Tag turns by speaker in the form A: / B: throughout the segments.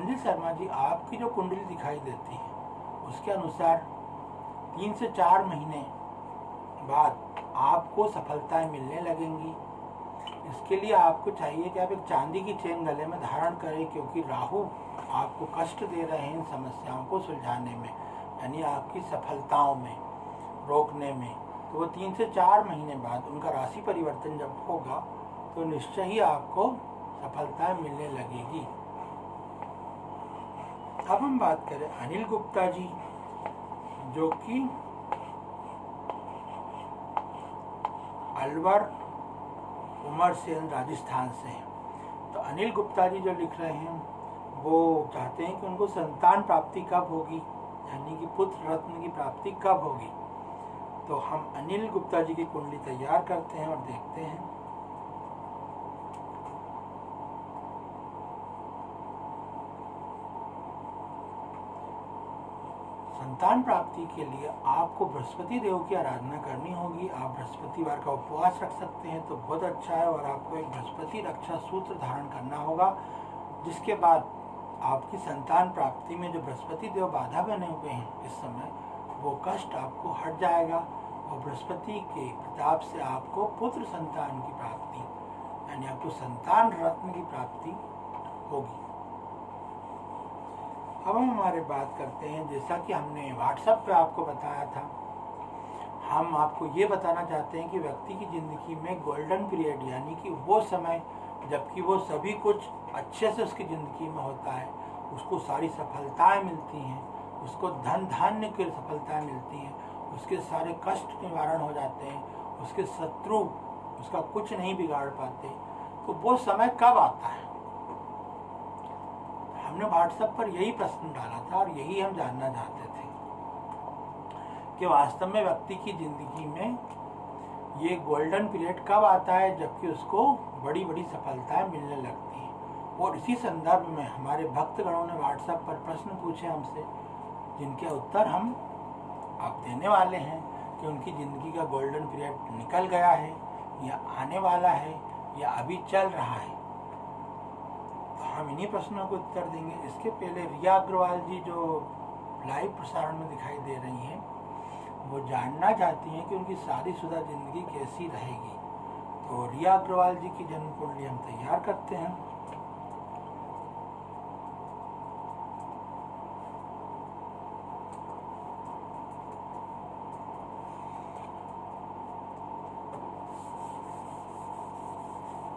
A: अंजलि शर्मा जी, आपकी जो कुंडली दिखाई देती है उसके अनुसार 3 से 4 महीने बाद आपको सफलताएं मिलने लगेंगी। इसके लिए आपको चाहिए कि आप एक चांदी की चेन गले में धारण करें, क्योंकि राहु आपको कष्ट दे रहे हैं इन समस्याओं को सुलझाने में, यानी आपकी सफलताओं में रोकने में। तो वो 3 से 4 महीने बाद उनका राशि परिवर्तन जब होगा तो निश्चय ही आपको सफलताएं मिलने लगेगी। अब हम बात करें अनिल गुप्ता जी, जो कि अलवर उमरसेन राजस्थान से हैं। तो अनिल गुप्ता जी जो लिख रहे हैं वो चाहते हैं कि उनको संतान प्राप्ति कब होगी, यानी कि पुत्र रत्न की प्राप्ति कब होगी। तो हम अनिल गुप्ता जी की कुंडली तैयार करते हैं और देखते हैं। संतान प्राप्ति के लिए आपको बृहस्पति देव की आराधना करनी होगी। आप बृहस्पतिवार का उपवास रख सकते हैं तो बहुत अच्छा है, और आपको एक बृहस्पति रक्षा सूत्र धारण करना होगा, जिसके बाद आपकी संतान प्राप्ति में जो बृहस्पति देव बाधा बने हुए हैं इस समय, वो कष्ट आपको हट जाएगा और बृहस्पति के प्रताप से आपको पुत्र संतान की प्राप्ति, यानी आपको संतान रत्न की प्राप्ति होगी। अब हम हमारे बात करते हैं, जैसा कि हमने व्हाट्सएप पे आपको बताया था, हम आपको ये बताना चाहते हैं कि व्यक्ति की ज़िंदगी में गोल्डन पीरियड, यानी कि वो समय जबकि वो सभी कुछ अच्छे से उसकी ज़िंदगी में होता है, उसको सारी सफलताएं मिलती हैं, उसको धन धान्य की सफलताएं मिलती हैं, उसके सारे कष्ट निवारण हो जाते हैं, उसके शत्रु उसका कुछ नहीं बिगाड़ पाते, तो वो समय कब आता है? हमने व्हाट्सएप पर यही प्रश्न डाला था और यही हम जानना चाहते थे कि वास्तव में व्यक्ति की जिंदगी में ये गोल्डन पीरियड कब आता है जबकि उसको बड़ी बड़ी सफलताएं मिलने लगती हैं। और इसी संदर्भ में हमारे भक्तगणों ने व्हाट्सएप पर प्रश्न पूछे हमसे, जिनके उत्तर हम आप देने वाले हैं कि उनकी ज़िंदगी का गोल्डन पीरियड निकल गया है या आने वाला है या अभी चल रहा है। हम इन्हीं प्रश्नों को उत्तर देंगे। इसके पहले रिया अग्रवाल जी जो लाइव प्रसारण में दिखाई दे रही हैं, वो जानना चाहती हैं कि उनकी शादीशुदा जिंदगी कैसी रहेगी। तो रिया अग्रवाल जी की जन्म कुंडली हम तैयार करते हैं।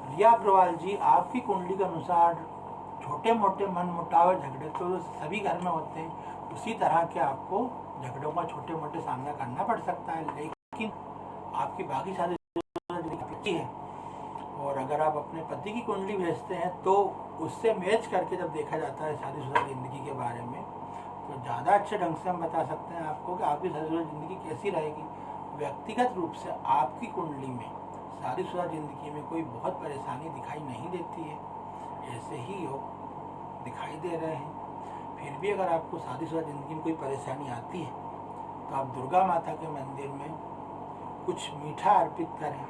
A: रिया अग्रवाल जी, आपकी कुंडली के अनुसार छोटे मोटे मन मुटाव झगड़े तो सभी घर में होते हैं, उसी तरह के आपको झगड़ों का छोटे मोटे सामना करना पड़ सकता है, लेकिन आपकी बाकी सारी है। और अगर आप अपने पति की कुंडली भेजते हैं तो उससे मैच करके जब देखा जाता है शादीशुदा जिंदगी के बारे में, तो ज़्यादा अच्छे ढंग से हम बता सकते हैं आपको कि आपकी शादीशुदा जिंदगी कैसी रहेगी। व्यक्तिगत रूप से आपकी कुंडली में शादीशुदा जिंदगी में कोई बहुत परेशानी दिखाई नहीं देती है, ऐसे ही योग दिखाई दे रहे हैं। फिर भी अगर आपको शादीशुदा जिंदगी में कोई परेशानी आती है तो आप दुर्गा माता के मंदिर में कुछ मीठा अर्पित करें,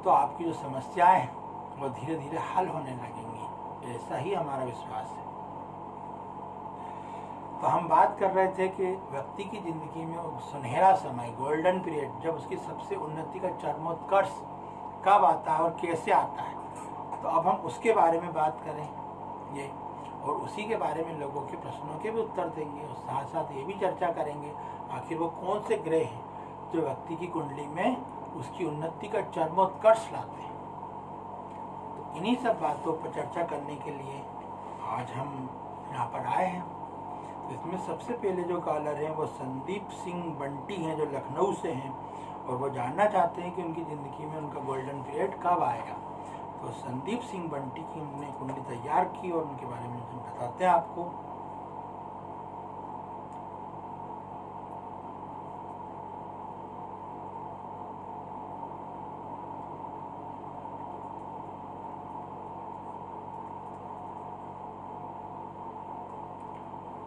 A: तो आपकी जो समस्याएं हैं वो धीरे धीरे हल होने लगेंगी, ऐसा ही हमारा विश्वास है। तो हम बात कर रहे थे कि व्यक्ति की जिंदगी में सुनहरा समय, गोल्डन पीरियड, जब उसकी सबसे उन्नति का चरमोत्कर्ष कब आता है और कैसे आता है। तो अब हम उसके बारे में बात करेंगे और उसी के बारे में लोगों के प्रश्नों के भी उत्तर देंगे, और साथ साथ ये भी चर्चा करेंगे आखिर वो कौन से ग्रह हैं जो व्यक्ति की कुंडली में उसकी उन्नति का चरमोत्कर्ष लाते हैं। तो इन्हीं सब बातों पर चर्चा करने के लिए आज हम यहाँ पर आए हैं। तो इसमें सबसे पहले जो कॉलर हैं वो संदीप सिंह बंटी हैं, जो लखनऊ से हैं, और वो जानना चाहते हैं कि उनकी ज़िंदगी में उनका गोल्डन पीरियड कब आएगा। तो संदीप सिंह बंटी की हमने कुंडली तैयार की और उनके बारे में हम बताते हैं आपको।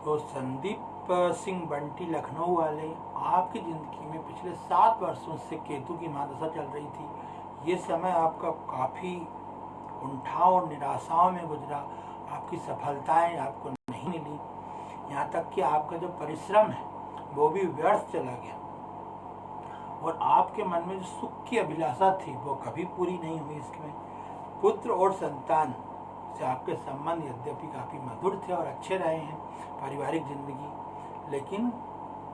A: तो संदीप सिंह बंटी लखनऊ वाले, आपकी ज़िंदगी में पिछले 7 वर्षों से केतु की महादशा चल रही थी। ये समय आपका काफ़ी उंठाव और निराशाओं में गुजरा। आप आपकी सफलताएं आपको नहीं मिली, यहाँ तक कि आपका जो परिश्रम है वो भी व्यर्थ चला गया, और आपके मन में जो सुख की अभिलाषा थी वो कभी पूरी नहीं हुई। इसमें पुत्र और संतान से आपके संबंध यद्यपि काफ़ी मधुर थे और अच्छे रहे हैं पारिवारिक जिंदगी, लेकिन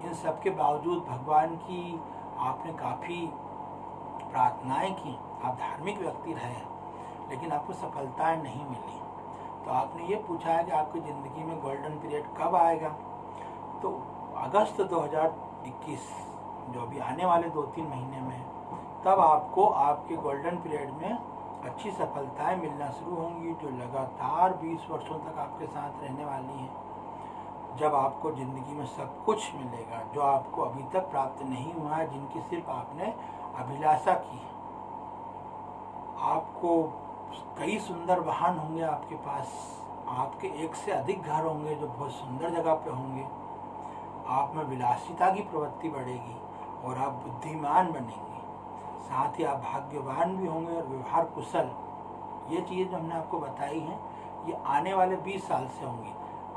A: इन सब के बावजूद भगवान की आपने काफ़ी प्रार्थनाएं की, आप धार्मिक व्यक्ति रहे हैं, लेकिन आपको सफलताएं नहीं मिली। तो आपने ये पूछा है कि आपकी ज़िंदगी में गोल्डन पीरियड कब आएगा। तो अगस्त 2021 जो अभी आने वाले 2-3 महीने में है, तब आपको आपके गोल्डन पीरियड में अच्छी सफलताएं मिलना शुरू होंगी, जो लगातार 20 वर्षों तक आपके साथ रहने वाली हैं, जब आपको ज़िंदगी में सब कुछ मिलेगा जो आपको अभी तक प्राप्त नहीं हुआ है, जिनकी सिर्फ आपने अभिलाषा की है। आपको कई सुंदर वाहन होंगे आपके पास, आपके एक से अधिक घर होंगे जो बहुत सुंदर जगह पे होंगे, आप में विलासिता की प्रवृत्ति बढ़ेगी और आप बुद्धिमान बनेंगे, साथ ही आप भाग्यवान भी होंगे और व्यवहार कुशल। ये चीज़ें जो हमने आपको बताई हैं ये आने वाले 20 साल से होंगी।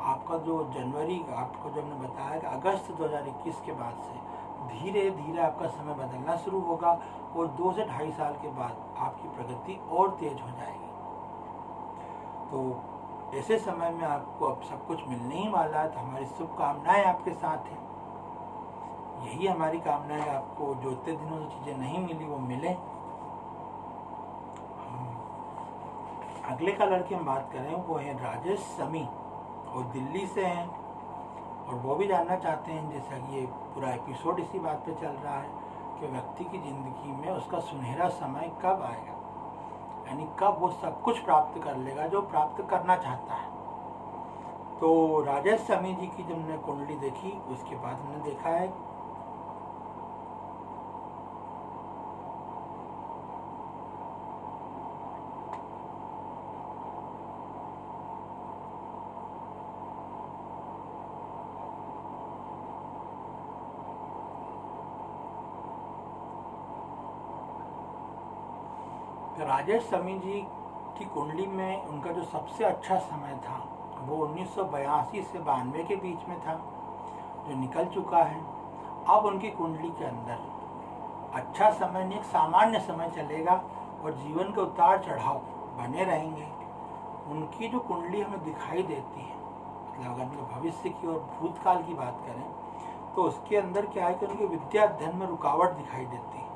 A: आपका जो जनवरी, आपको जो हमने बताया कि अगस्त 2021 के बाद से धीरे धीरे आपका समय बदलना शुरू होगा और 2 से 2.5 साल के बाद आपकी प्रगति और तेज हो जाएगी। तो ऐसे समय में आपको अब सब कुछ मिलने ही वाला है, तो हमारी शुभकामनाएं आपके साथ हैं। यही हमारी कामना है, आपको जो इतने दिनों से चीज़ें नहीं मिली वो मिले। अगले कलर की हम बात करें वो है राजेश समी, और दिल्ली से हैं, और वो भी जानना चाहते हैं, जैसा कि ये पूरा एपिसोड इसी बात पे चल रहा है कि व्यक्ति की ज़िंदगी में उसका सुनहरा समय कब आएगा, यानी कब वो सब कुछ प्राप्त कर लेगा जो प्राप्त करना चाहता है। तो राजेश समी जी की जब हमने कुंडली देखी उसके बाद हमने देखा है राजेश समी जी की कुंडली में उनका जो सबसे अच्छा समय था वो 1982 से 92 के बीच में था, जो निकल चुका है। अब उनकी कुंडली के अंदर अच्छा समय नहीं, एक सामान्य समय चलेगा और जीवन के उतार चढ़ाव बने रहेंगे। उनकी जो कुंडली हमें दिखाई देती है, मतलब अगर हम भविष्य की और भूतकाल की बात करें तो उसके अंदर क्या है कि उनके विद्या अध्ययन में रुकावट दिखाई देती है,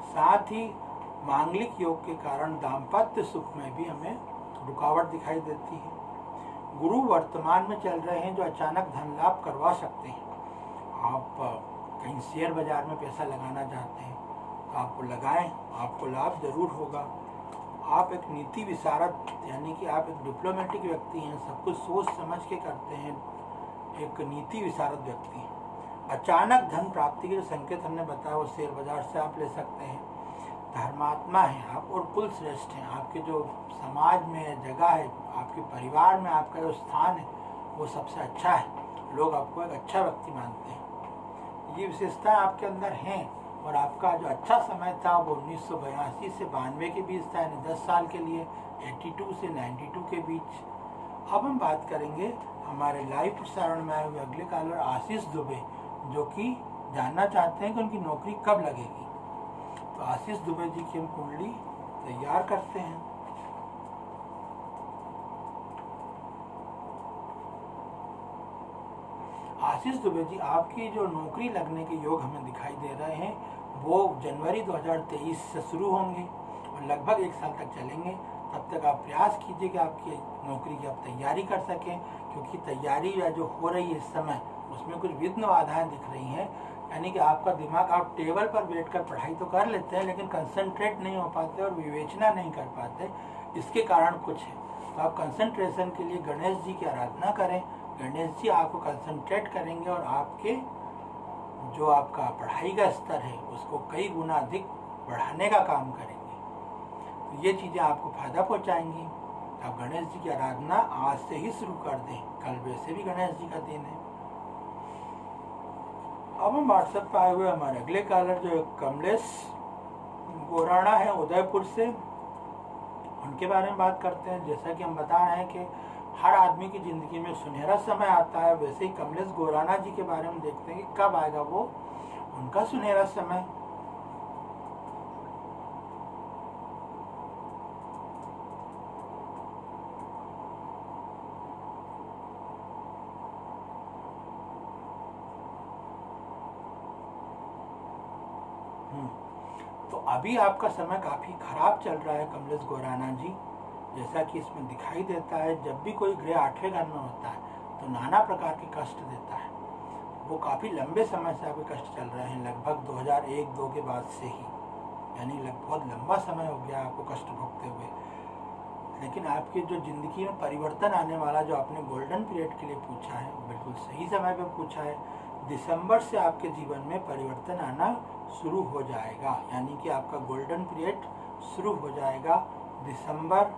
A: साथ ही मांगलिक योग के कारण दाम्पत्य सुख में भी हमें रुकावट दिखाई देती है। गुरु वर्तमान में चल रहे हैं जो अचानक धन लाभ करवा सकते हैं। आप कहीं शेयर बाजार में पैसा लगाना चाहते हैं तो आपको लगाएं, आपको लाभ जरूर होगा। आप एक नीति विशारद, यानी कि आप एक डिप्लोमेटिक व्यक्ति हैं, सब कुछ सोच समझ के करते हैं, एक नीति विशारद व्यक्ति हैं। अचानक धन प्राप्ति के जो संकेत हमने बताया वो शेयर बाजार से आप ले सकते हैं। धर्मात्मा हैं आप और कुल श्रेष्ठ हैं, आपके जो समाज में जगह है, आपके परिवार में आपका जो स्थान है वो सबसे अच्छा है, लोग आपको एक अच्छा व्यक्ति मानते हैं। ये विशेषताएं आपके अंदर हैं और आपका जो अच्छा समय था वो 1982 से 92 के बीच था, यानी 10 साल के लिए, 82 से 92 के बीच। अब हम बात करेंगे हमारे लाइव प्रसारण में आए हुए अगले कॉलर आशीष दुबे, जो कि जानना चाहते हैं कि उनकी नौकरी कब लगेगी। तो आशीष दुबे जी की हम कुंडली तैयार करते हैं। आशीष दुबे जी, आपकी जो नौकरी लगने के योग हमें दिखाई दे रहे हैं वो जनवरी 2023 से शुरू होंगे और लगभग 1 साल तक चलेंगे। तब तक आप प्रयास कीजिए कि आपकी नौकरी की आप तैयारी कर सकें, क्योंकि तैयारी जो हो रही है इस समय उसमें कुछ विघ्न बाधाएं दिख रही हैं, यानी कि आपका दिमाग, आप टेबल पर बैठकर पढ़ाई तो कर लेते हैं लेकिन कंसंट्रेट नहीं हो पाते और विवेचना नहीं कर पाते, इसके कारण कुछ है। तो आप कंसंट्रेशन के लिए गणेश जी की आराधना करें, गणेश जी आपको कंसंट्रेट करेंगे और आपके जो आपका पढ़ाई का स्तर है उसको कई गुना अधिक बढ़ाने का काम करेंगे। तो ये चीज़ें आपको फायदा पहुँचाएंगी। आप गणेश जी की आराधना आज से ही शुरू कर दें, कल वैसे भी गणेश जी का दिन है। अब हम व्हाट्सएप पर आए हुए हमारे अगले कॉलर जो कमलेश गोराना है उदयपुर से, उनके बारे में बात करते हैं। जैसा कि हम बता रहे हैं कि हर आदमी की ज़िंदगी में सुनहरा समय आता है, वैसे ही कमलेश गोराना जी के बारे में देखते हैं कि कब आएगा वो उनका सुनहरा समय। तो अभी आपका समय काफ़ी खराब चल रहा है कमलेश गोराना जी, जैसा कि इसमें दिखाई देता है। जब भी कोई ग्रह 8वें घर में होता है तो नाना प्रकार के कष्ट देता है। वो काफ़ी लंबे समय से आपके कष्ट चल रहे हैं, लगभग 2001-2 के बाद से ही, यानी बहुत लंबा समय हो गया आपको कष्ट भोगते हुए। लेकिन आपकी जो ज़िंदगी में परिवर्तन आने वाला, जो आपने गोल्डन पीरियड के लिए पूछा है, वो बिल्कुल सही समय पर पूछा है। दिसंबर से आपके जीवन में परिवर्तन आना शुरू हो जाएगा, यानी कि आपका गोल्डन पीरियड शुरू हो जाएगा दिसंबर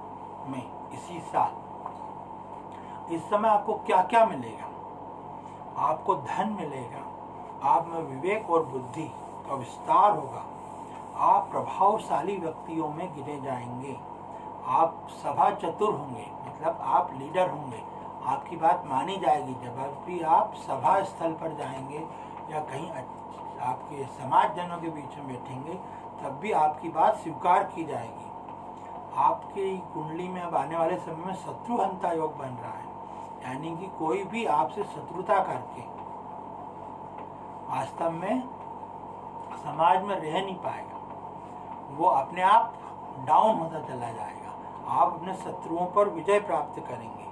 A: में इसी साल। इस समय आपको क्या क्या मिलेगा? आपको धन मिलेगा, आप में विवेक और बुद्धि का विस्तार होगा, आप प्रभावशाली व्यक्तियों में गिने जाएंगे, आप सभा चतुर होंगे, मतलब आप लीडर होंगे, आपकी बात मानी जाएगी। जब भी आप सभा स्थल पर जाएंगे या कहीं आपके समाजजनों के बीच में बैठेंगे, तब भी आपकी बात स्वीकार की जाएगी। आपकी कुंडली में अब आने वाले समय में शत्रुहंता योग बन रहा है, यानी कि कोई भी आपसे शत्रुता करके वास्तव में समाज में रह नहीं पाएगा, वो अपने आप डाउन होता चला जाएगा। आप अपने शत्रुओं पर विजय प्राप्त करेंगे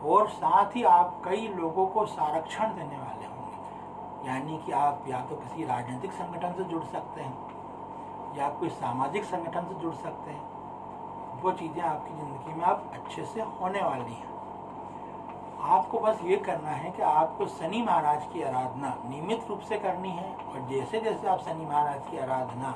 A: और साथ ही आप कई लोगों को संरक्षण देने वाले होंगे, यानी कि आप या तो किसी राजनीतिक संगठन से जुड़ सकते हैं या कोई सामाजिक संगठन से जुड़ सकते हैं। वो चीज़ें आपकी ज़िंदगी में आप अच्छे से होने वाली हैं। आपको बस ये करना है कि आपको शनि महाराज की आराधना नियमित रूप से करनी है, और जैसे जैसे आप शनि महाराज की आराधना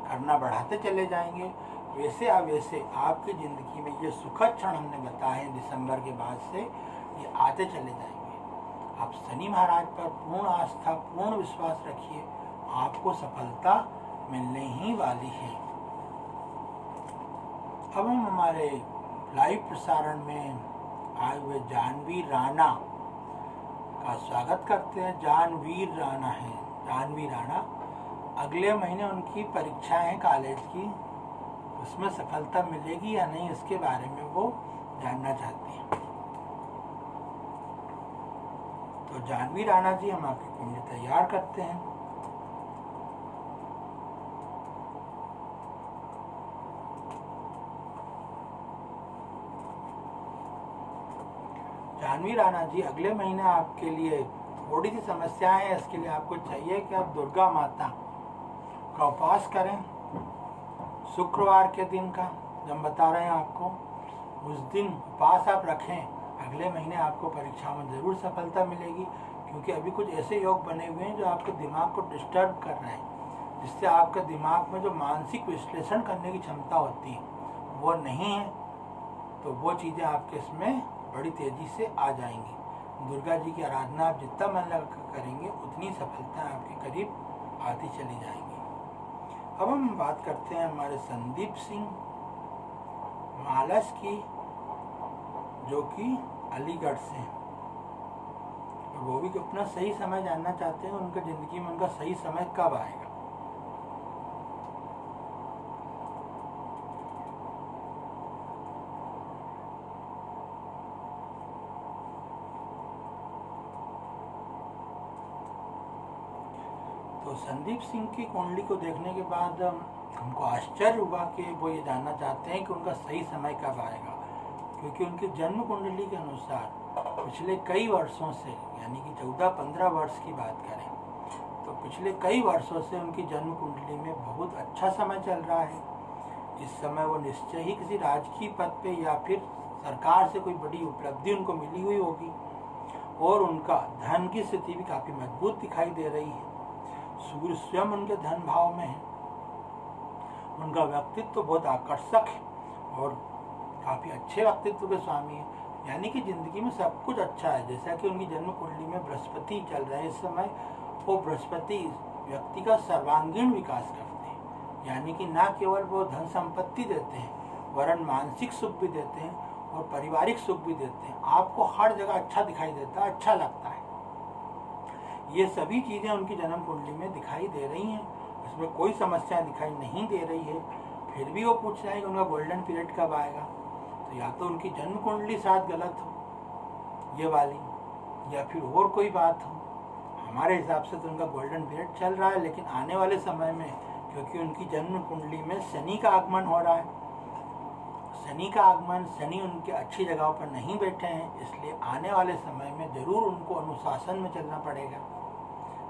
A: करना बढ़ाते चले जाएंगे, वैसे आपकी ज़िंदगी में ये सुखद क्षण हमने बताए हैं दिसंबर के बाद से, ये आते चले जाएंगे। आप शनि महाराज पर पूर्ण आस्था, पूर्ण विश्वास रखिए, आपको सफलता मिलने ही वाली है। अब हम हमारे लाइव प्रसारण में आए हुए जानवी राणा का स्वागत करते हैं। जानवी राणा है, जानवी राणा अगले महीने उनकी परीक्षाएं हैं कॉलेज की, उसमें सफलता मिलेगी या नहीं, इसके बारे में वो जानना चाहती हैं। तो जानवी राणा जी, हम आपकी कुंडली तैयार करते हैं। जानवी राणा जी, अगले महीने आपके लिए थोड़ी सी समस्याएं हैं। इसके लिए आपको चाहिए कि आप दुर्गा माता का उपास करें शुक्रवार के दिन का, जब बता रहे हैं आपको, उस दिन उपास आप रखें। अगले महीने आपको परीक्षा में ज़रूर सफलता मिलेगी, क्योंकि अभी कुछ ऐसे योग बने हुए हैं जो आपके दिमाग को डिस्टर्ब कर रहे हैं, जिससे आपके दिमाग में जो मानसिक विश्लेषण करने की क्षमता होती है वो नहीं है। तो वो चीज़ें आपके इसमें बड़ी तेज़ी से आ जाएंगी। दुर्गा जी की आराधना आप जितना मन लगा करेंगे, उतनी सफलता आपके करीब आती चली जाएंगी। अब हम बात करते हैं हमारे संदीप सिंह मालस की, जो कि अलीगढ़ से हैं, और वो भी अपना सही समय जानना चाहते हैं, उनके ज़िंदगी में उनका सही समय कब आएगा। तो संदीप सिंह की कुंडली को देखने के बाद हमको आश्चर्य हुआ कि वो ये जानना चाहते हैं कि उनका सही समय कब आएगा, क्योंकि उनकी जन्म कुंडली के अनुसार पिछले कई वर्षों से, यानी कि 14-15 वर्ष की बात करें तो पिछले कई वर्षों से उनकी जन्म कुंडली में बहुत अच्छा समय चल रहा है। इस समय वो निश्चय ही किसी राजकीय पद पे या फिर सरकार से कोई बड़ी उपलब्धि उनको मिली हुई होगी, और उनका धन की स्थिति भी काफ़ी मजबूत दिखाई दे रही है। सूर्य स्वयं उनके धन भाव में है। उनका व्यक्तित्व तो बहुत आकर्षक है और काफ़ी अच्छे व्यक्तित्व के स्वामी है, यानी कि ज़िंदगी में सब कुछ अच्छा है। जैसा कि उनकी जन्म कुंडली में बृहस्पति चल रहा है इस समय, वो बृहस्पति व्यक्ति का सर्वांगीण विकास करते हैं, यानी कि ना केवल वो धन संपत्ति देते हैं, वरन मानसिक सुख भी देते हैं, और पारिवारिक सुख भी देते हैं। आपको हर जगह अच्छा दिखाई देता है, अच्छा लगता है। ये सभी चीज़ें उनकी जन्म कुंडली में दिखाई दे रही हैं, इसमें कोई समस्या दिखाई नहीं दे रही है। फिर भी वो पूछ रहे हैं कि उनका गोल्डन पीरियड कब आएगा। तो या तो उनकी जन्म कुंडली शायद गलत हो ये वाली, या फिर और कोई बात हो। हमारे हिसाब से तो उनका गोल्डन पीरियड चल रहा है, लेकिन आने वाले समय में क्योंकि उनकी जन्म कुंडली में शनि का आगमन हो रहा है, शनि का आगमन, शनि उनके अच्छी जगहों पर नहीं बैठे हैं, इसलिए आने वाले समय में जरूर उनको अनुशासन में चलना पड़ेगा,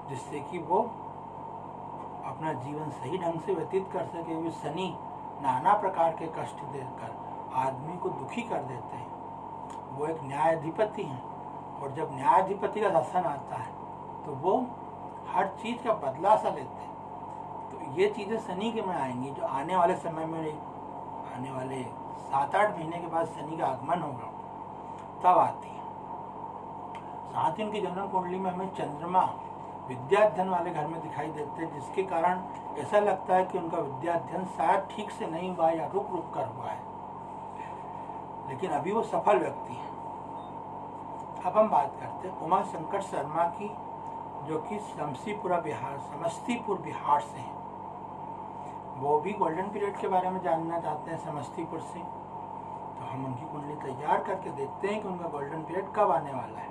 A: जिससे कि वो अपना जीवन सही ढंग से व्यतीत कर सके। वो शनि नाना प्रकार के कष्ट देकर आदमी को दुखी कर देते हैं। वो एक न्यायाधिपति हैं, और जब न्यायाधिपति का शासन आता है तो वो हर चीज़ का बदला सा लेते हैं। तो ये चीज़ें शनि के में आएंगी, जो आने वाले समय में, आने वाले 7-8 महीने के बाद शनि का आगमन होगा तब आती है। साथ ही उनकी जन्म कुंडली में हमें चंद्रमा विद्याध्ययन वाले घर में दिखाई देते हैं, जिसके कारण ऐसा लगता है कि उनका विद्याध्ययन शायद ठीक से नहीं हुआ या रुक रुक कर हुआ है, लेकिन अभी वो सफल व्यक्ति है। अब हम बात करते हैं उमा शंकर शर्मा की, जो कि समस्तीपुर बिहार से हैं। वो भी गोल्डन पीरियड के बारे में जानना चाहते हैं समस्तीपुर से। तो हम उनकी कुंडली तैयार करके देखते हैं कि उनका गोल्डन पीरियड कब आने वाला है।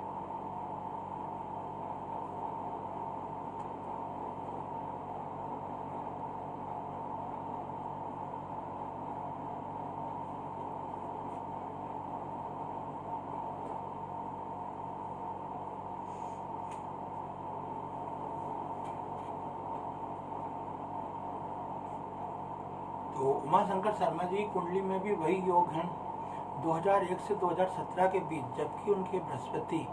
A: तो उमा शंकर शर्मा जी की कुंडली में भी वही योग हैं 2001 से 2017 के बीच, जबकि उनके बृहस्पति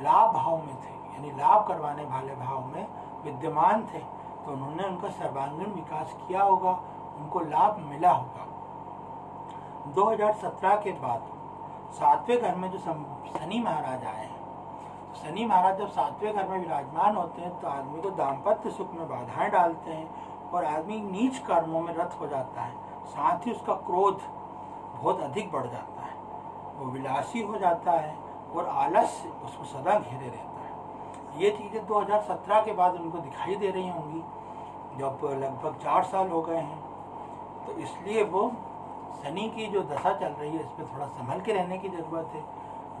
A: लाभ भाव में थे, यानी लाभ करवाने वाले भाव में विद्यमान थे। तो उन्होंने उनका सर्वांगीण विकास किया होगा, उनको लाभ मिला होगा। 2017 के बाद 7वें घर में जो शनि महाराज आए हैं, तो शनि महाराज जब 7वें घर में विराजमान होते हैं तो आदमी को दाम्पत्य सुख में बाधाएं डालते हैं और आदमी नीच कर्मों में रत हो जाता है। साथ ही उसका क्रोध बहुत अधिक बढ़ जाता है, वो विलासी हो जाता है और आलस्य उसको सदा घेरे रहता है। ये चीज़ें 2017 के बाद उनको दिखाई दे रही होंगी, जब लगभग 4 साल हो गए हैं। तो इसलिए वो शनि की जो दशा चल रही है, इसमें थोड़ा संभल के रहने की ज़रूरत है।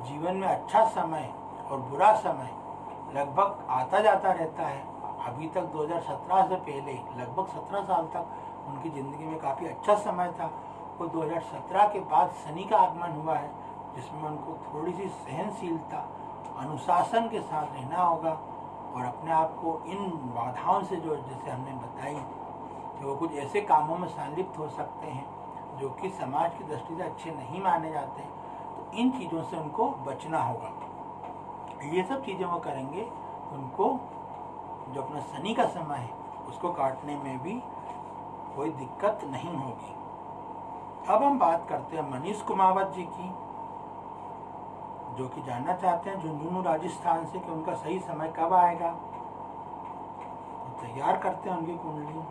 A: जीवन में अच्छा समय और बुरा समय लगभग आता जाता रहता है। अभी तक 2017 से पहले लगभग 17 साल तक उनकी ज़िंदगी में काफ़ी अच्छा समय था। वो 2017 के बाद शनि का आगमन हुआ है, जिसमें उनको थोड़ी सी सहनशीलता, अनुशासन के साथ रहना होगा और अपने आप को इन बाधाओं से, जो जैसे हमने बताई कि वो कुछ ऐसे कामों में संलिप्त हो सकते हैं जो कि समाज की दृष्टि से अच्छे नहीं माने जाते, तो इन चीज़ों से उनको बचना होगा। ये सब चीज़ें वो करेंगे तो उनको जो अपना शनि का समय है उसको काटने में भी कोई दिक्कत नहीं होगी। अब हम बात करते हैं मनीष कुमावत जी की, जो कि जानना चाहते हैं झुंझुनू राजस्थान से कि उनका सही समय कब आएगा। तो तैयार करते हैं उनकी कुंडली।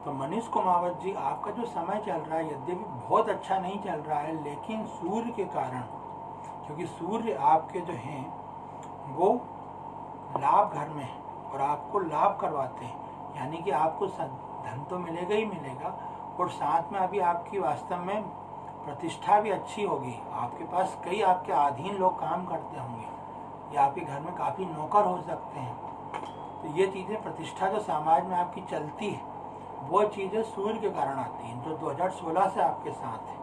A: तो मनीष कुमावत जी, आपका जो समय चल रहा है यद्यपि बहुत अच्छा नहीं चल रहा है, लेकिन सूर्य के कारण, क्योंकि सूर्य आपके जो हैं वो लाभ घर में है और आपको लाभ करवाते हैं, यानी कि आपको धन तो मिलेगा ही मिलेगा, और साथ में अभी आपकी वास्तव में प्रतिष्ठा भी अच्छी होगी। आपके पास कई आपके अधीन लोग काम करते होंगे या आपके घर में काफ़ी नौकर हो सकते हैं। तो ये चीज़ें, प्रतिष्ठा जो समाज में आपकी चलती है, वो चीज़ें सूर्य के कारण आती हैं, जो 2016 से आपके साथ है।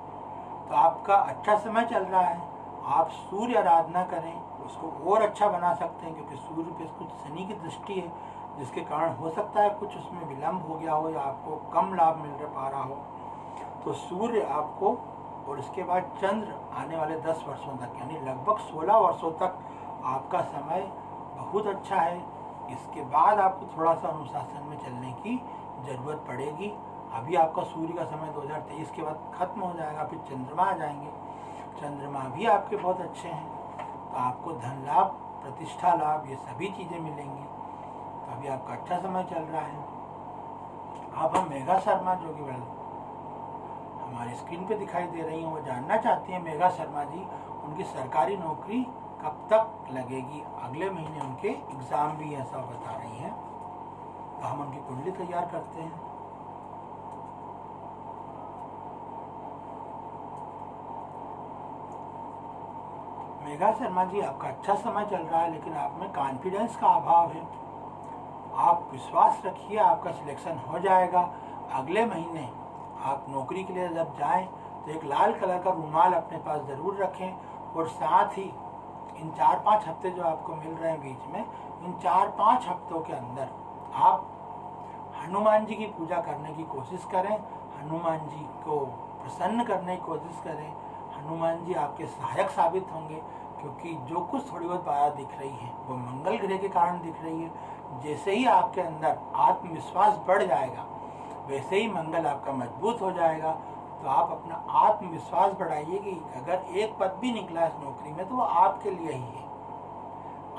A: तो आपका अच्छा समय चल रहा है, आप सूर्य आराधना करें, उसको और अच्छा बना सकते हैं, क्योंकि सूर्य पे कुछ शनि की दृष्टि है, जिसके कारण हो सकता है कुछ उसमें विलम्ब हो गया हो या आपको कम लाभ मिल पा रहा हो। तो सूर्य आपको, और इसके बाद चंद्र आने वाले 10 वर्षों तक, यानी लगभग 16 वर्षों तक आपका समय बहुत अच्छा है। इसके बाद आपको थोड़ा सा अनुशासन में चलने की ज़रूरत पड़ेगी। अभी आपका सूर्य का समय 2023 के बाद खत्म हो जाएगा, फिर चंद्रमा आ जाएंगे। चंद्रमा भी आपके बहुत अच्छे हैं, तो आपको धन लाभ, प्रतिष्ठा लाभ, ये सभी चीज़ें मिलेंगी। तो अभी आपका अच्छा समय चल रहा है। अब हम मेघा शर्मा, जो कि हमारी स्क्रीन पे दिखाई दे रही हैं, वो जानना चाहती हैं मेघा शर्मा जी उनकी सरकारी नौकरी कब तक लगेगी। अगले महीने उनके एग्ज़ाम भी ऐसा बता रही हैं। तो हम उनकी कुंडली तैयार करते हैं। मेघा शर्मा जी, आपका अच्छा समय चल रहा है, लेकिन आप में कॉन्फिडेंस का अभाव है। आप विश्वास रखिए, आपका सिलेक्शन हो जाएगा। अगले महीने आप नौकरी के लिए जब जाएं तो एक लाल कलर का रुमाल अपने पास ज़रूर रखें। और साथ ही इन 4-5 हफ्ते जो आपको मिल रहे हैं बीच में, इन 4-5 हफ्तों के अंदर आप हनुमान जी की पूजा करने की कोशिश करें। हनुमान जी को प्रसन्न करने की कोशिश करें। हनुमान जी आपके सहायक साबित होंगे, क्योंकि जो कुछ थोड़ी बहुत बाधा दिख रही है वो मंगल ग्रह के कारण दिख रही है। जैसे ही आपके अंदर आत्मविश्वास बढ़ जाएगा, वैसे ही मंगल आपका मजबूत हो जाएगा। तो आप अपना आत्मविश्वास बढ़ाइए कि अगर एक पद भी निकला इस नौकरी में तो वो आपके लिए ही है।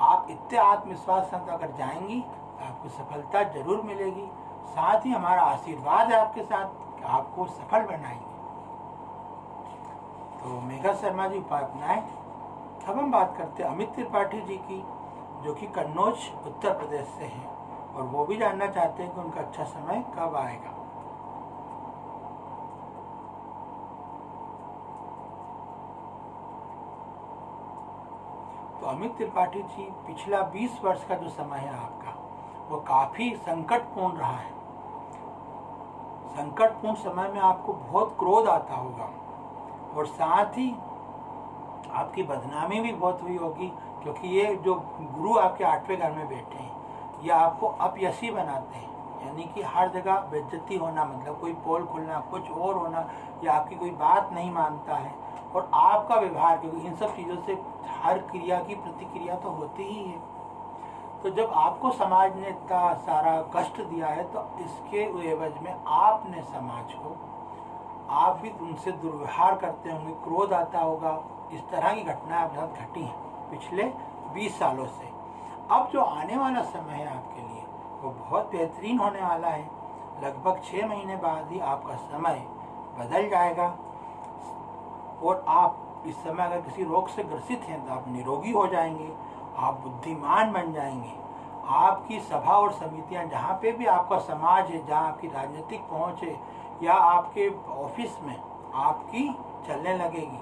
A: आप इतने आत्मविश्वास से अगर जाएंगी तो आपको सफलता जरूर मिलेगी। साथ ही हमारा आशीर्वाद है आपके साथ कि आपको सफल बनाएंगे। तो मेघा शर्मा जी उपाय अपनाएं। अब हम बात करते हैं अमित त्रिपाठी जी की, जो कि कन्नौज उत्तर प्रदेश से हैं, और वो भी जानना चाहते हैं कि उनका अच्छा समय कब आएगा। तो अमित त्रिपाठी जी, पिछला 20 वर्ष का जो समय है आपका, वो काफी संकटपूर्ण रहा है। संकटपूर्ण समय में आपको बहुत क्रोध आता होगा, और साथ ही आपकी बदनामी भी बहुत हुई होगी, क्योंकि ये जो गुरु आपके 8वें घर में बैठे हैं, ये आपको अपयशी बनाते हैं। यानी कि हर जगह बेइज्जती होना, मतलब कोई पोल खुलना, कुछ और होना, या आपकी कोई बात नहीं मानता है। और आपका व्यवहार, क्योंकि इन सब चीज़ों से हर क्रिया की प्रतिक्रिया तो होती ही है। तो जब आपको समाज ने इतना सारा कष्ट दिया है, तो इसके एवज में आपने समाज को, आप भी उनसे दुर्व्यवहार करते होंगे, क्रोध आता होगा। इस तरह की घटनाएं आपके साथ घटी हैं पिछले 20 सालों से। अब जो आने वाला समय है आपके लिए, वो बहुत बेहतरीन होने वाला है। लगभग 6 महीने बाद ही आपका समय बदल जाएगा, और आप इस समय अगर किसी रोग से ग्रसित हैं तो आप निरोगी हो जाएंगे, आप बुद्धिमान बन जाएंगे। आपकी सभा और समितियां, जहाँ पे भी आपका समाज है, जहाँ आपकी राजनीतिक पहुँच है, या आपके ऑफिस में आपकी चलने लगेगी।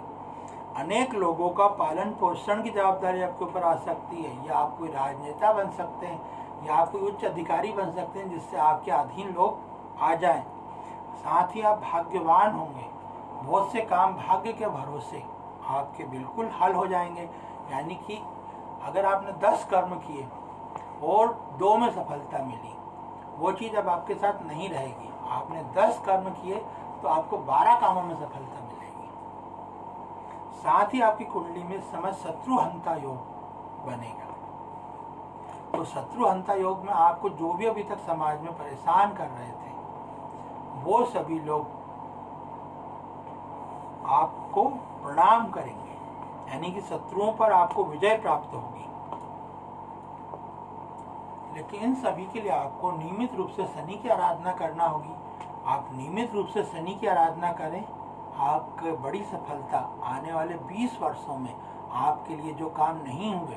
A: अनेक लोगों का पालन पोषण की जवाबदारी आपके ऊपर आ सकती है, या आप कोई राजनेता बन सकते हैं, या आप कोई उच्च अधिकारी बन सकते हैं, जिससे आपके अधीन लोग आ जाएं। साथ ही आप भाग्यवान होंगे। बहुत से काम भाग्य के भरोसे आपके बिल्कुल हल हो जाएंगे। यानी कि अगर आपने 10 कर्म किए और 2 में सफलता मिली, वो चीज़ अब आपके साथ नहीं रहेगी। आपने 10 कर्म किए तो आपको 12 कामों में सफलता मिलेगी। साथ ही आपकी कुंडली में समय शत्रुहंता योग बनेगा। तो शत्रुहंता योग में आपको जो भी अभी तक समाज में परेशान कर रहे थे, वो सभी लोग आपको प्रणाम करेंगे। यानी कि शत्रुओं पर आपको विजय प्राप्त होगी। लेकिन इन सभी के लिए आपको नियमित रूप से शनि की आराधना करना होगी। आप नियमित रूप से शनि की आराधना करें, आपको बड़ी सफलता आने वाले 20 वर्षों में, आपके लिए जो काम नहीं हुए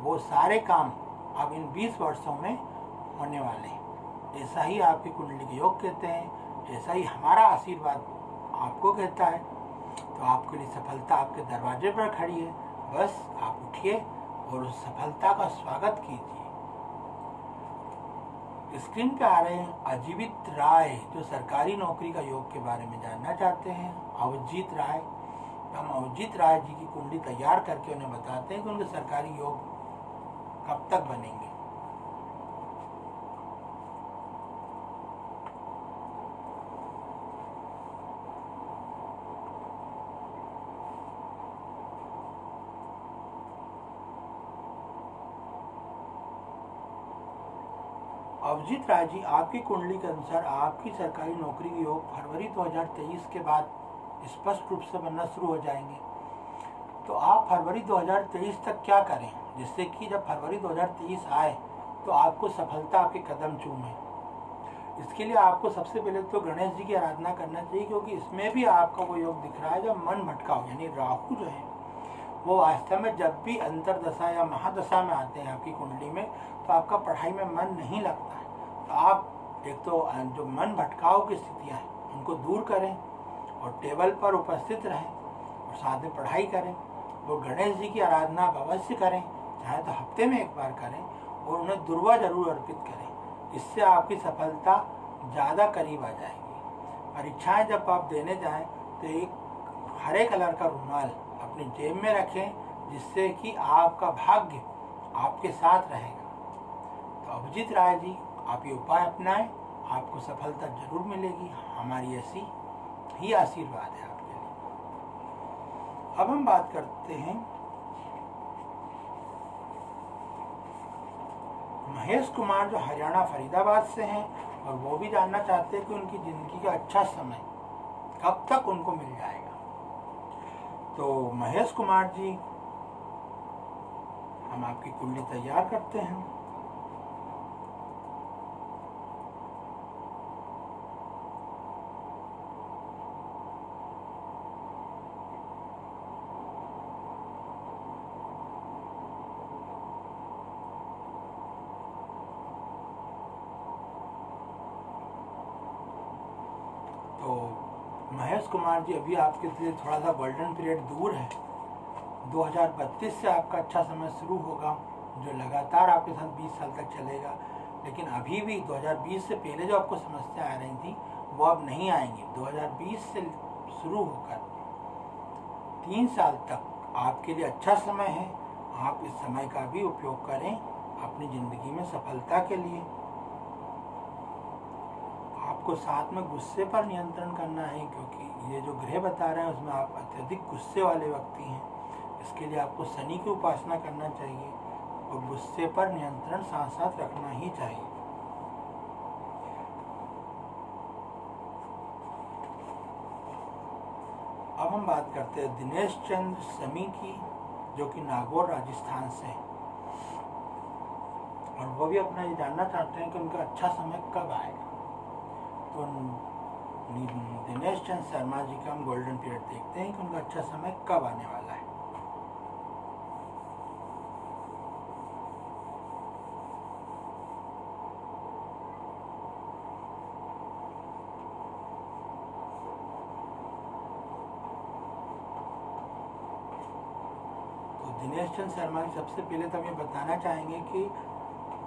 A: वो सारे काम अब इन 20 वर्षों में होने वाले हैं। ऐसा ही आपकी कुंडली के योग कहते हैं, ऐसा ही हमारा आशीर्वाद आपको कहता है। तो आपके लिए सफलता आपके दरवाजे पर खड़ी है। बस आप उठिए और उस सफलता का स्वागत कीजिए। स्क्रीन पे आ रहे हैं अजीवित राय, जो सरकारी नौकरी का योग के बारे में जानना चाहते हैं। अवजीत राय, हम अवजीत राय जी की कुंडली तैयार करके उन्हें बताते हैं कि उनके सरकारी योग कब तक बनेंगे। अवजीत राय जी, आपकी कुंडली के अनुसार आपकी सरकारी नौकरी के योग फरवरी 2023 के बाद स्पष्ट रूप से बनना शुरू हो जाएंगे। तो आप फरवरी 2023 तक क्या करें जिससे कि जब फरवरी 2023 आए तो आपको सफलता आपके कदम चूमे। इसके लिए आपको सबसे पहले तो गणेश जी की आराधना करना चाहिए, क्योंकि इसमें भी आपका वो योग दिख रहा है जब मन भटकाओ, यानी राहु जो है वो वास्तव में जब भी अंतरदशा या महादशा में आते हैं आपकी कुंडली में, तो आपका पढ़ाई में मन नहीं लगता है। तो आप एक तो जो मन भटकाव की स्थितियाँ हैं उनको दूर करें और टेबल पर उपस्थित रहें और साथ में पढ़ाई करें। वो गणेश जी की आराधना आप अवश्य करें, चाहे तो हफ्ते में एक बार करें, और उन्हें दुर्वा जरूर अर्पित करें। इससे आपकी सफलता ज़्यादा करीब आ जाएगी। परीक्षाएं जब आप देने जाएं तो एक हरे कलर का रुमाल अपनी जेब में रखें, जिससे कि आपका भाग्य आपके साथ रहेगा। तो अभिजीत राय जी, आप ये उपाय अपनाएं, आपको सफलता जरूर मिलेगी। हमारी ऐसी ही आशीर्वाद है आपके लिए। अब हम बात करते हैं महेश कुमार, जो हरियाणा फरीदाबाद से हैं, और वो भी जानना चाहते हैं कि उनकी जिंदगी का अच्छा समय कब तक उनको मिल जाएगा। तो महेश कुमार जी, हम आपकी कुंडली तैयार करते हैं। तो महेश कुमार जी, अभी आपके लिए थोड़ा सा गोल्डन पीरियड दूर है। 2032 से आपका अच्छा समय शुरू होगा, जो लगातार आपके साथ 20 साल तक चलेगा। लेकिन अभी भी 2020 से पहले जो आपको समस्या आ रही थी वो अब नहीं आएंगी। 2020 से शुरू होकर 3 साल तक आपके लिए अच्छा समय है। आप इस समय का भी उपयोग करें अपनी ज़िंदगी में सफलता के लिए। आपको साथ में गुस्से पर नियंत्रण करना है, क्योंकि ये जो ग्रह बता रहे हैं उसमें आप अत्यधिक गुस्से वाले व्यक्ति हैं। इसके लिए आपको शनि की उपासना करना चाहिए और गुस्से पर नियंत्रण साथ साथ रखना ही चाहिए। अब हम बात करते हैं दिनेश चंद्र समी की, जो कि नागौर राजस्थान से है, और वो भी अपना ये जानना चाहते हैं कि उनका अच्छा समय कब आएगा। तो दिनेश चंद्र शर्मा जी का हम गोल्डन पीरियड देखते हैं कि उनका अच्छा समय कब आने वाला है। तो दिनेश चंद्र शर्मा जी, सबसे पहले तो हम ये बताना चाहेंगे कि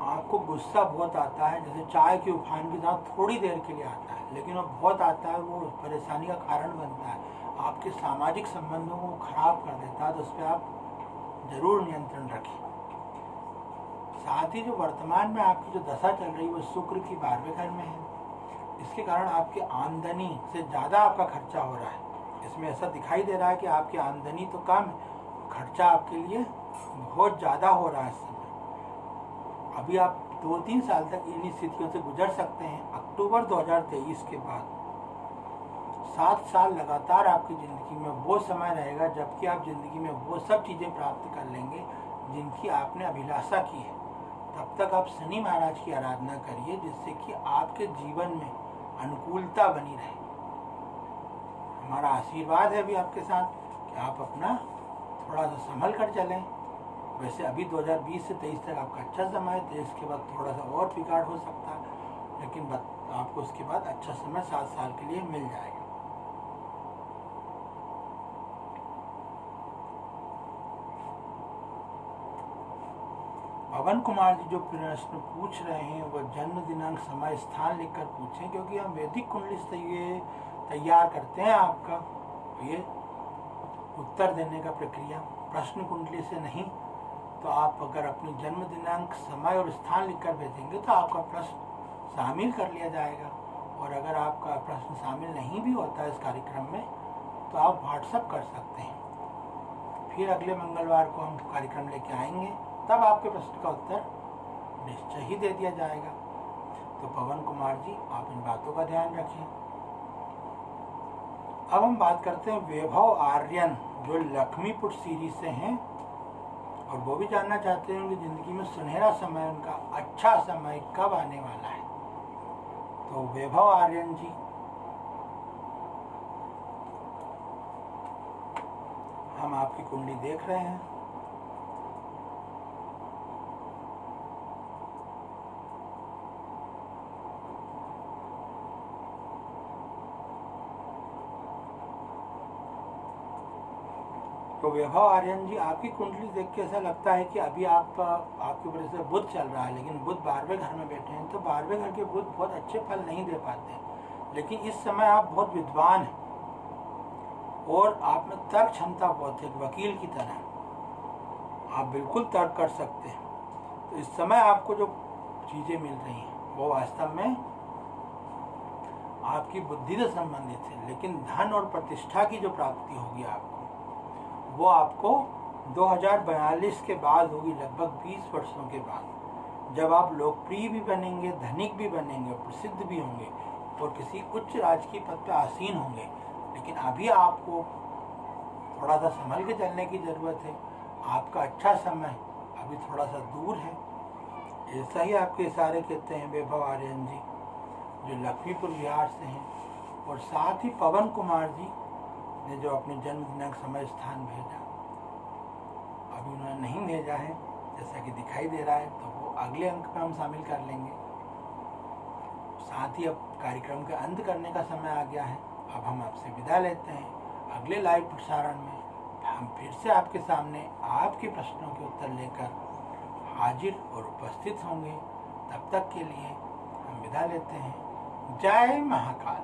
A: आपको गुस्सा बहुत आता है, जैसे चाय की उफान की तरह थोड़ी देर के लिए आता है, लेकिन वो बहुत आता है, वो परेशानी का कारण बनता है, आपके सामाजिक संबंधों को खराब कर देता है। तो उस पर आप जरूर नियंत्रण रखें। साथ ही जो वर्तमान में आपकी जो दशा चल रही है वो शुक्र की 12वें घर में है। इसके कारण आपकी आमदनी से ज़्यादा आपका खर्चा हो रहा है। इसमें ऐसा दिखाई दे रहा है कि आपकी आमदनी तो कम है, खर्चा आपके लिए बहुत ज़्यादा हो रहा है इस समय। अभी आप 2-3 साल तक इन स्थितियों से गुजर सकते हैं। अक्टूबर 2023 के बाद 7 साल लगातार आपकी ज़िंदगी में वो समय रहेगा जबकि आप ज़िंदगी में वो सब चीज़ें प्राप्त कर लेंगे जिनकी आपने अभिलाषा की है। तब तक आप शनि महाराज की आराधना करिए, जिससे कि आपके जीवन में अनुकूलता बनी रहे। हमारा आशीर्वाद है अभी आपके साथ कि आप अपना थोड़ा सा संभल कर चलें। वैसे अभी 2020 से 23 तक आपका अच्छा समय है, 23 के बाद थोड़ा सा और बिगाड़ हो सकता है, लेकिन आपको उसके बाद अच्छा समय 7 साल के लिए मिल जाएगा। पवन कुमार जी जो प्रश्न पूछ रहे हैं वो जन्म दिनांक, समय, स्थान लिखकर पूछें, क्योंकि हम वैदिक कुंडली से ये तैयार करते हैं आपका ये उत्तर देने का प्रक्रिया, प्रश्न कुंडली से नहीं। तो आप अगर अपनी जन्म दिनांक, समय और स्थान लिखकर भेजेंगे तो आपका प्रश्न शामिल कर लिया जाएगा। और अगर आपका प्रश्न शामिल नहीं भी होता है इस कार्यक्रम में तो आप व्हाट्सएप कर सकते हैं। फिर अगले मंगलवार को हम कार्यक्रम लेके आएंगे, तब आपके प्रश्न का उत्तर निश्चय ही दे दिया जाएगा। तो पवन कुमार जी, आप इन बातों का ध्यान रखें। अब हम बात करते हैं वैभव आर्यन जो लक्ष्मीपुर सीरीज से हैं और वो भी जानना चाहते हैं कि ज़िंदगी में सुनहरा समय, उनका अच्छा समय कब आने वाला है। तो वैभव आर्यन जी, हम आपकी कुंडली देख रहे हैं। तो वैभव आर्यन जी, आपकी कुंडली देख के ऐसा लगता है कि अभी आपकी वजह से बुध चल रहा है, लेकिन बुध 12वें घर में बैठे हैं। तो 12वें घर के बुध बहुत अच्छे फल नहीं दे पाते, लेकिन इस समय आप बहुत विद्वान हैं और आप में तर्क क्षमता बहुत है। वकील की तरह आप बिल्कुल तर्क कर सकते हैं। तो इस समय आपको जो चीज़ें मिल रही हैं वो वास्तव में आपकी बुद्धि से संबंधित है, लेकिन धन और प्रतिष्ठा की जो प्राप्ति होगी आपको, वो आपको 2042 के बाद होगी, लगभग 20 वर्षों के बाद, जब आप लोकप्रिय भी बनेंगे, धनिक भी बनेंगे, प्रसिद्ध भी होंगे और किसी उच्च राजकीय पद पर आसीन होंगे। लेकिन अभी आपको थोड़ा सा संभल के चलने की ज़रूरत है। आपका अच्छा समय अभी थोड़ा सा दूर है। ऐसा ही आपके इशारे कहते हैं वैभव आर्यन जी, जो लक्ष्मीपुर बिहार से हैं। और साथ ही पवन कुमार जी ने जो अपने जन्म दिनांक, समय, स्थान भेजा, अभी उन्होंने नहीं भेजा है जैसा कि दिखाई दे रहा है, तो वो अगले अंक में हम शामिल कर लेंगे। साथ ही अब कार्यक्रम का अंत करने का समय आ गया है। अब हम आपसे विदा लेते हैं। अगले लाइव प्रसारण में हम फिर से आपके सामने आपके प्रश्नों के उत्तर लेकर हाजिर और उपस्थित होंगे। तब तक के लिए हम विदा लेते हैं। जय महाकाल।